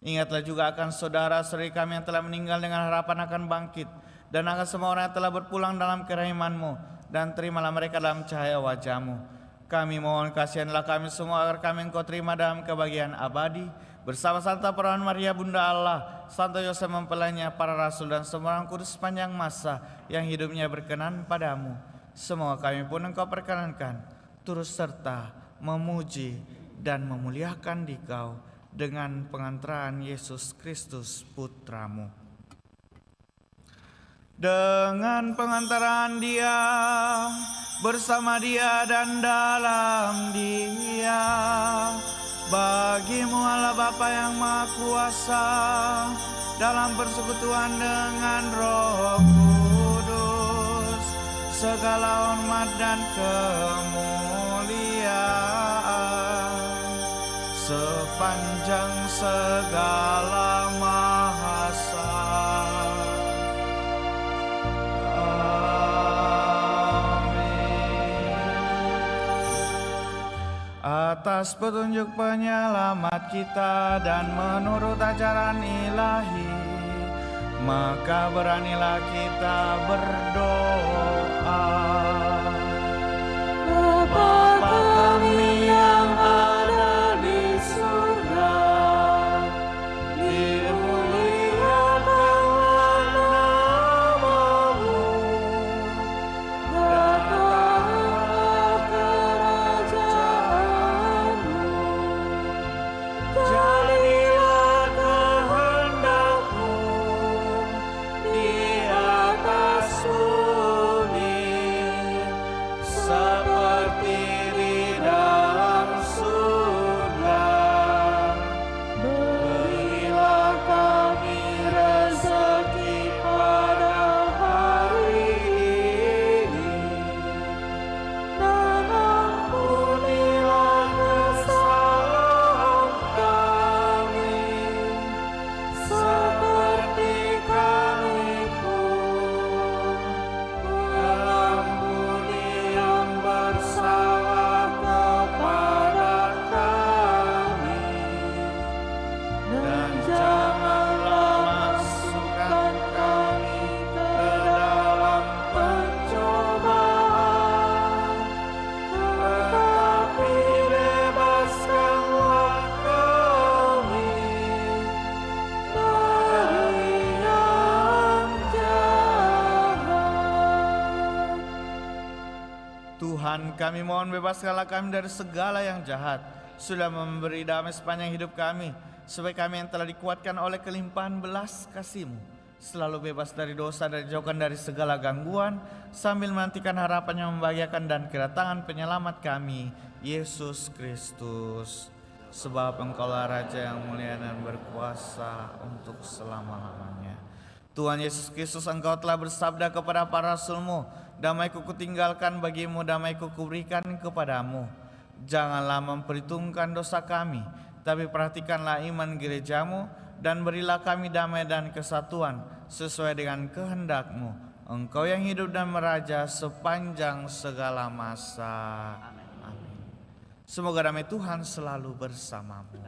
Ingatlah juga akan saudara-saudari kami yang telah meninggal dengan harapan akan bangkit, dan akan semua orang yang telah berpulang dalam kerahiman-Mu, dan terimalah mereka dalam cahaya wajah-Mu. Kami mohon kasihanlah kami semua agar kami Engkau terima dalam kebahagiaan abadi, bersama Santa Perawan Maria Bunda Allah, Santo Yosef mempelainya, para rasul dan semua orang kudus sepanjang masa yang hidupnya berkenan padamu. Semua kami pun Engkau perkenankan turut serta memuji dan memuliakan Dikau dengan pengantaran Yesus Kristus Putramu. Dengan pengantaran Dia, bersama Dia dan dalam Dia, bagimu Allah Bapa yang Maha Kuasa, dalam persekutuan dengan Roh Kudus, segala hormat dan kemuliaan sepanjang segala masa. Atas petunjuk penyelamat kita dan menurut ajaran ilahi, maka beranilah kita berdoa. Bapa kami yang ada di surga, dimuliakanlah nama-Mu, datanglah kerajaan-Mu, jadilah kehendak-Mu di atas bumi seperti di dalam Tuhan, kami mohon bebaskanlah kami dari segala yang jahat, sudah memberi damai sepanjang hidup kami, supaya kami yang telah dikuatkan oleh kelimpahan belas kasih-Mu, selalu bebas dari dosa dan dijauhkan dari segala gangguan, sambil menantikan harapan yang membahagiakan dan kedatangan penyelamat kami, Yesus Kristus. Sebab Engkaulah Raja yang mulia dan berkuasa untuk selama-lamanya. Tuhan Yesus Kristus, Engkau telah bersabda kepada para rasul-Mu, damai-Ku kutinggalkan bagimu, damai-Ku kuberikan kepadamu. Janganlah memperhitungkan dosa kami, tapi perhatikanlah iman gereja-Mu, dan berilah kami damai dan kesatuan sesuai dengan kehendak-Mu. Engkau yang hidup dan meraja sepanjang segala masa. Amin. Semoga damai Tuhan selalu bersamamu.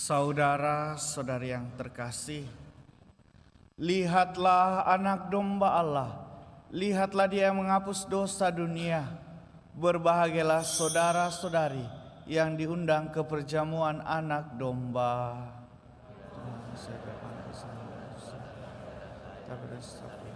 Saudara-saudari yang terkasih, lihatlah anak domba Allah, lihatlah Dia yang menghapus dosa dunia. Berbahagialah saudara-saudari yang diundang ke perjamuan anak domba. Tuhan, saya berpantas tapi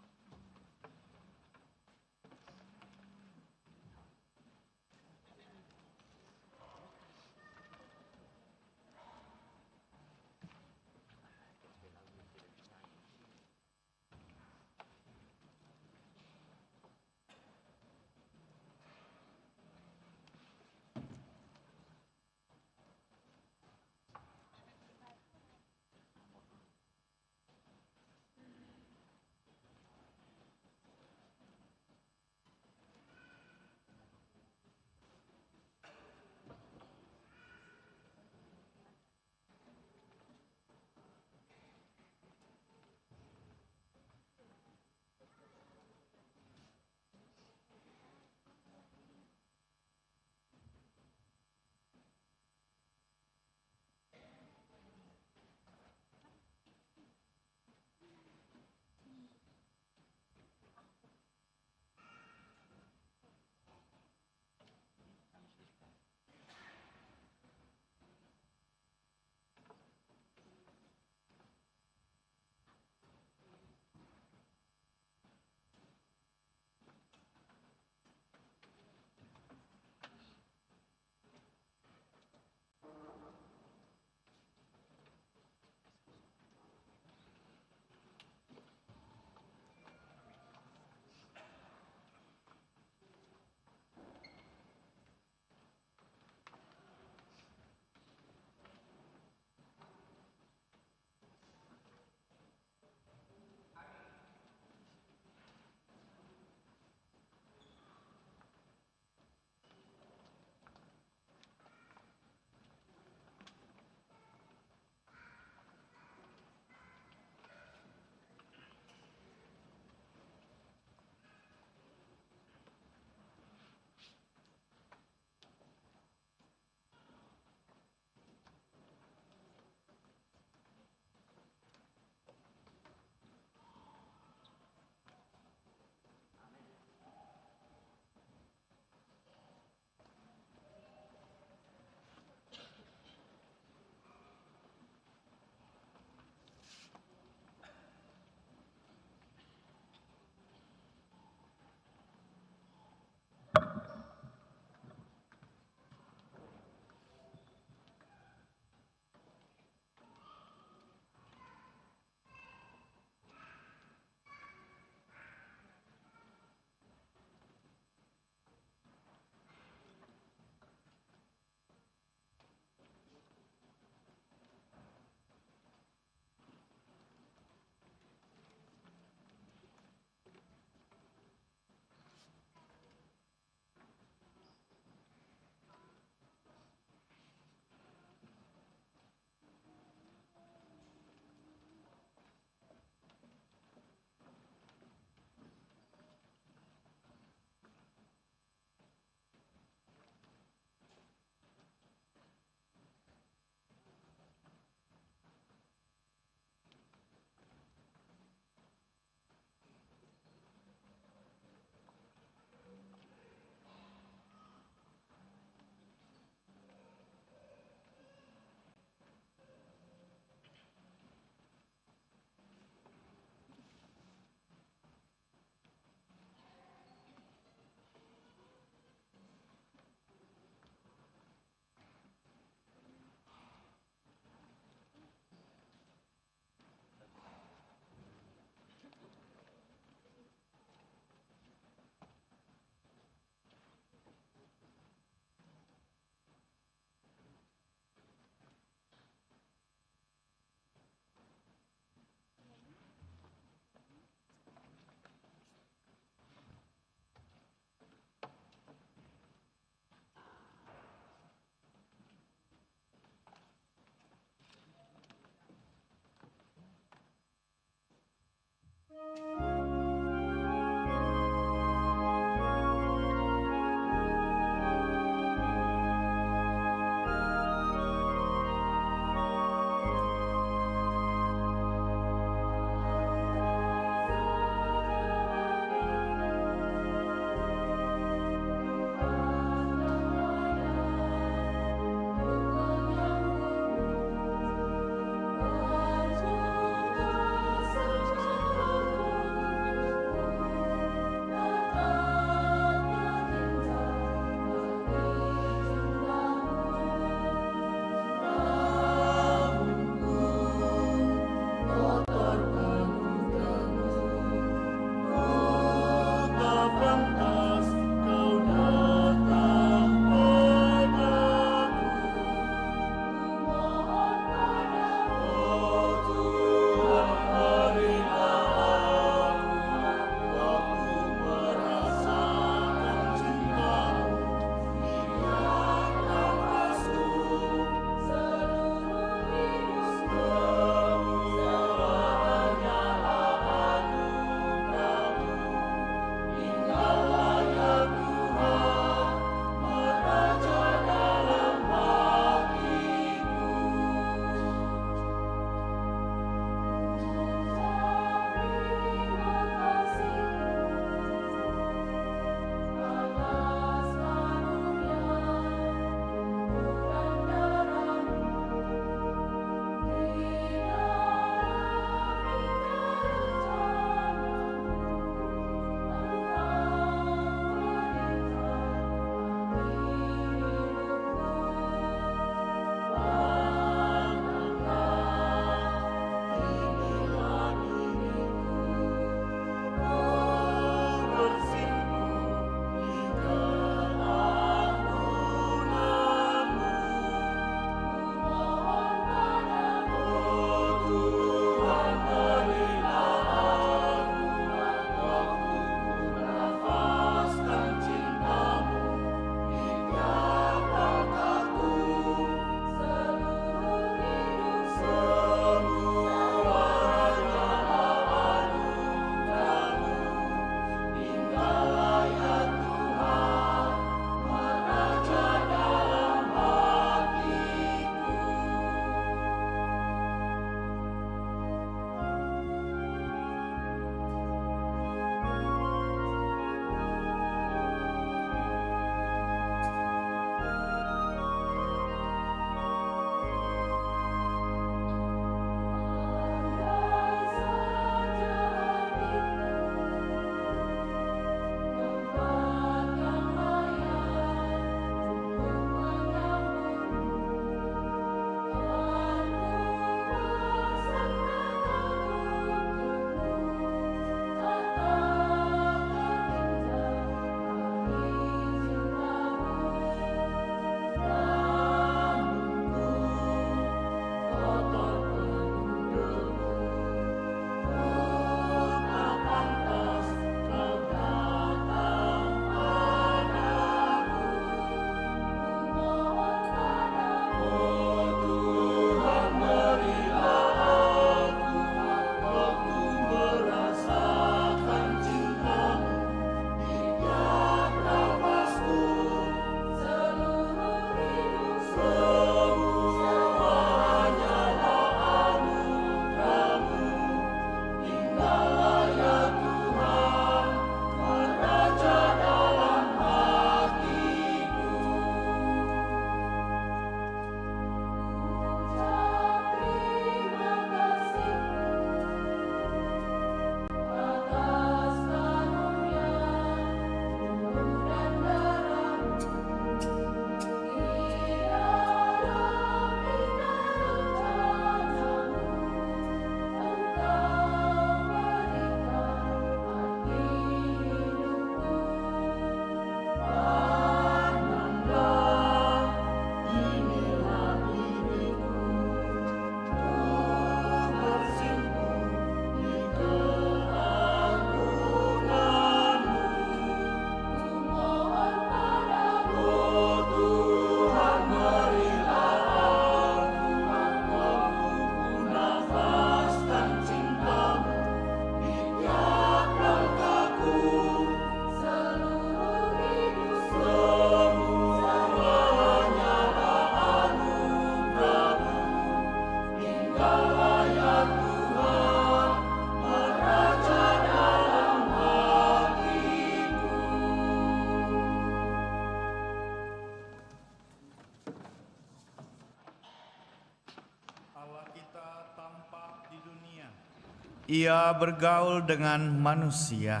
Ia bergaul dengan manusia.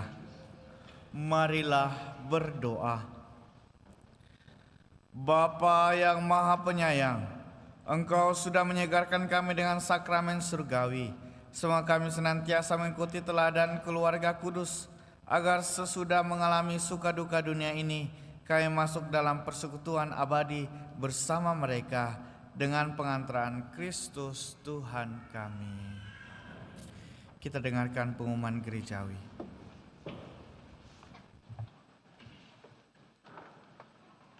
Marilah berdoa. Bapa yang Maha Penyayang, Engkau sudah menyegarkan kami dengan sakramen surgawi. Semoga kami senantiasa mengikuti teladan keluarga kudus, agar sesudah mengalami suka duka dunia ini, kami masuk dalam persekutuan abadi bersama mereka dengan pengantaran Kristus Tuhan kami. Kita dengarkan pengumuman gerejawi.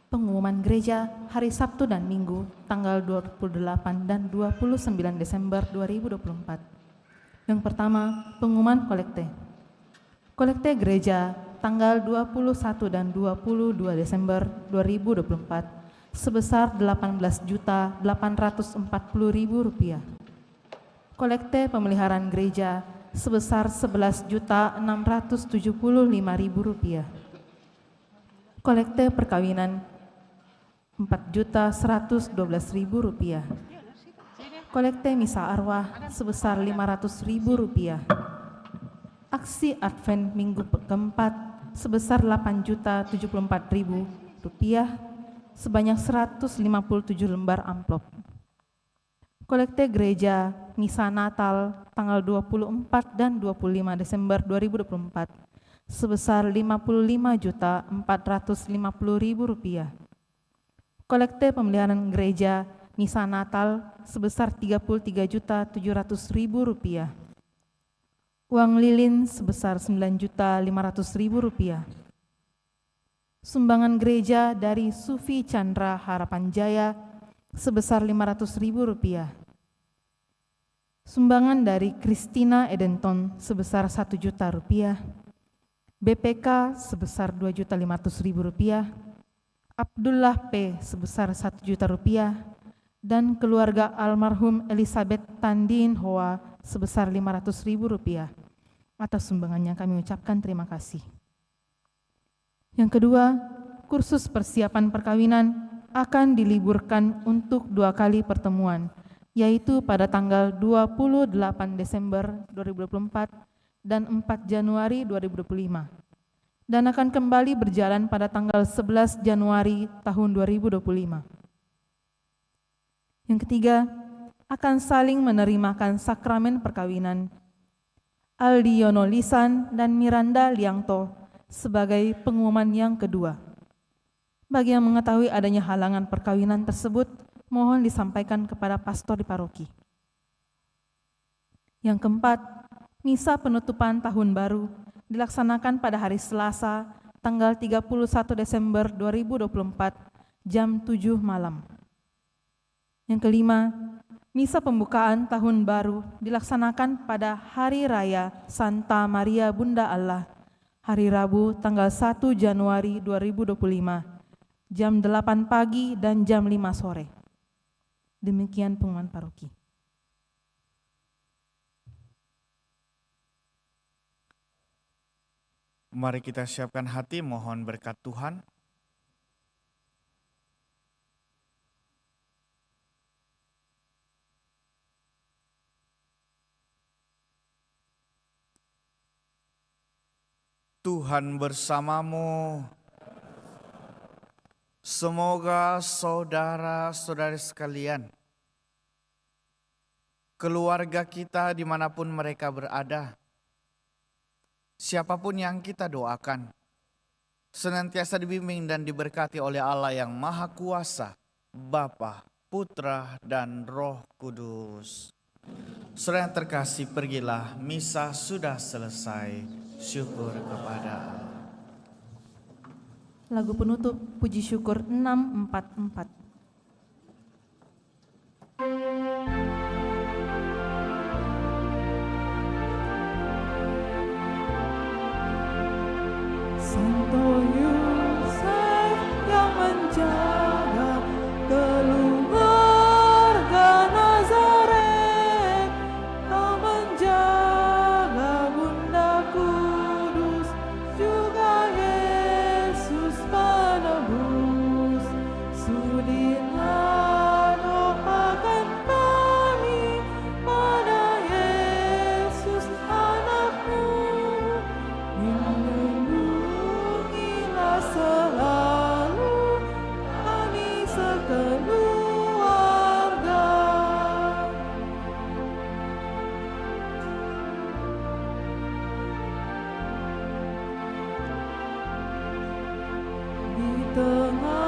Pengumuman gereja hari Sabtu dan Minggu tanggal 28 dan 29 Desember 2024. Yang pertama, pengumuman kolekte. Kolekte gereja tanggal 21 dan 22 Desember 2024 sebesar Rp18.840.000. Kolekte pemeliharaan gereja sebesar Rp11.675.000. Kolekte perkawinan Rp4.112.000. Kolekte misa arwah sebesar Rp500.000. Aksi Advent minggu keempat sebesar Rp8.074.000 sebanyak 157 lembar amplop. Kolekte gereja misa Natal tanggal 24 dan 25 Desember 2024 sebesar Rp55.450.000. Kolekte pemeliharaan gereja misa Natal sebesar Rp33.700.000. Uang lilin sebesar Rp9.500.000. Sumbangan gereja dari Sufi Chandra Harapan Jaya sebesar Rp500.000. Sumbangan dari Christina Edenton sebesar Rp1 juta. BPK sebesar Rp2.500.000. Abdullah P. sebesar Rp1 juta. Dan keluarga almarhum Elizabeth Tandin Hoa sebesar Rp500.000. Atas sumbangannya kami ucapkan terima kasih. Yang kedua, kursus persiapan perkawinan akan diliburkan untuk 2 kali pertemuan, yaitu pada tanggal 28 Desember 2024 dan 4 Januari 2025, dan akan kembali berjalan pada tanggal 11 Januari tahun 2025. Yang ketiga, akan saling menerimakan sakramen perkawinan Aldiono Lisan dan Miranda Liangto sebagai pengumuman yang kedua. Bagi yang mengetahui adanya halangan perkawinan tersebut, mohon disampaikan kepada pastor di paroki. Yang keempat, misa penutupan tahun baru dilaksanakan pada hari Selasa, tanggal 31 Desember 2024, jam 7 malam. Yang kelima, misa pembukaan tahun baru dilaksanakan pada Hari Raya Santa Maria Bunda Allah, hari Rabu, tanggal 1 Januari 2025, jam 8 pagi dan jam 5 sore. Demikian pengumuman paroki. Mari kita siapkan hati, mohon berkat Tuhan. Tuhan bersamamu. Semoga saudara-saudari sekalian, keluarga kita dimanapun mereka berada, siapapun yang kita doakan, senantiasa dibimbing dan diberkati oleh Allah yang Maha Kuasa, Bapa, Putra, dan Roh Kudus. Saudara yang terkasih, pergilah, misa sudah selesai. Syukur kepada Allah. Lagu penutup Puji Syukur 644. Santo Yusuf yang menjaga keluarga Nazaret, kau menjaga Bunda Kudus, juga Yesus penebus, sudi tengah